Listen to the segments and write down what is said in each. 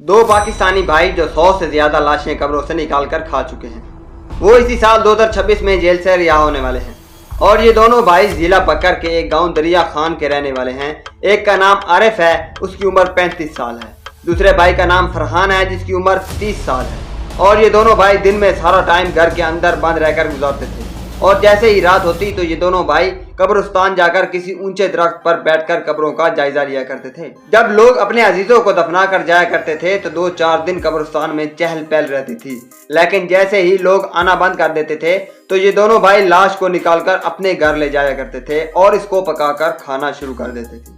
दो पाकिस्तानी भाई जो 100 से ज्यादा लाशें कब्रों से निकाल कर खा चुके हैं, वो इसी साल 2026 में जेल से रिहा होने वाले हैं। और ये दोनों भाई जिला पक्कर के एक गांव दरिया खान के रहने वाले हैं। एक का नाम आरिफ है, उसकी उम्र 35 साल है। दूसरे भाई का नाम फरहान है, जिसकी उम्र 30 साल है। और ये दोनों भाई दिन में सारा टाइम घर के अंदर बंद रहकर गुजारते थे। और जैसे ही रात होती तो ये दोनों भाई कब्रिस्तान जाकर किसी ऊंचे दरख्त पर बैठकर कब्रों का जायजा लिया करते थे। जब लोग अपने अजीजों को दफना कर जाया करते थे तो 2-4 दिन कब्रिस्तान में चहल पहल रहती थी। लेकिन जैसे ही लोग आना बंद कर देते थे तो ये दोनों भाई लाश को निकालकर अपने घर ले जाया करते थे और इसको पकाकर खाना शुरू कर देते थे।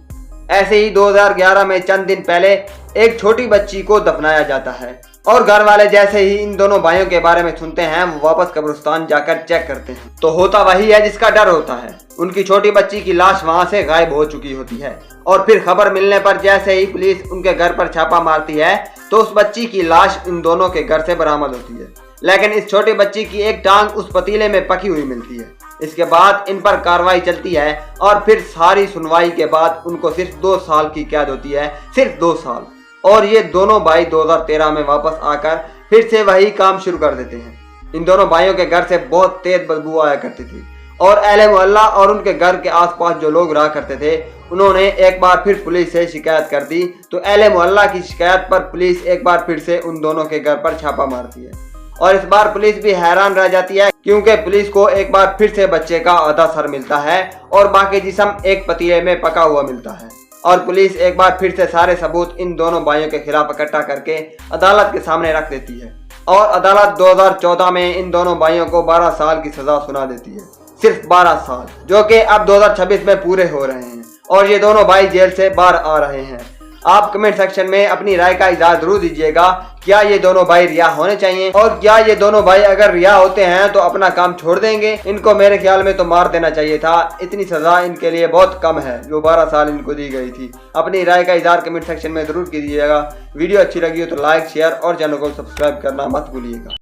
ऐसे ही 2011 में चंद दिन पहले एक छोटी बच्ची को दफनाया जाता है और घर वाले जैसे ही इन दोनों भाइयों के बारे में सुनते हैं वो वापस कब्रिस्तान जाकर चेक करते हैं तो होता वही है जिसका डर होता है। उनकी छोटी बच्ची की लाश वहां से गायब हो चुकी होती है। और फिर खबर मिलने पर जैसे ही पुलिस उनके घर पर छापा मारती है तो उस बच्ची की लाश इन दोनों के घर से बरामद होती है। लेकिन इस छोटी बच्ची की एक टांग उस पतीले में पकी हुई मिलती है। इसके बाद इन पर कार्रवाई चलती है और फिर सारी सुनवाई के बाद उनको सिर्फ 2 साल की कैद होती है, सिर्फ 2 साल। और ये दोनों भाई 2013 में वापस आकर फिर से वही काम शुरू कर देते हैं। इन दोनों भाइयों के घर से बहुत तेज बदबू आया करती थी और अहले मोहल्ला और उनके घर के आसपास जो लोग रहा करते थे उन्होंने एक बार फिर पुलिस से शिकायत कर दी तो अहले मोहल्ला की शिकायत पर पुलिस एक बार फिर से उन दोनों के घर पर छापा मारती है। और इस बार पुलिस भी हैरान रह जाती है क्योंकि पुलिस को एक बार फिर से बच्चे का आधा सर मिलता है और बाकी जिस्म एक पतीले में पका हुआ मिलता है। और पुलिस एक बार फिर से सारे सबूत इन दोनों भाइयों के खिलाफ इकट्ठा करके अदालत के सामने रख देती है और अदालत 2014 में इन दोनों भाइयों को 12 साल की सजा सुना देती है, सिर्फ 12 साल, जो कि अब 2026 में पूरे हो रहे हैं और ये दोनों भाई जेल से बाहर आ रहे हैं। आप कमेंट सेक्शन में अपनी राय का इज़हार जरूर दीजिएगा। क्या ये दोनों भाई रिहा होने चाहिए और क्या ये दोनों भाई अगर रिहा होते हैं तो अपना काम छोड़ देंगे? इनको मेरे ख्याल में तो मार देना चाहिए था। इतनी सजा इनके लिए बहुत कम है जो 12 साल इनको दी गई थी। अपनी राय का इज़हार कमेंट सेक्शन में जरूर कीजिएगा। वीडियो अच्छी लगी हो तो लाइक, शेयर और चैनल को सब्सक्राइब करना मत भूलिएगा।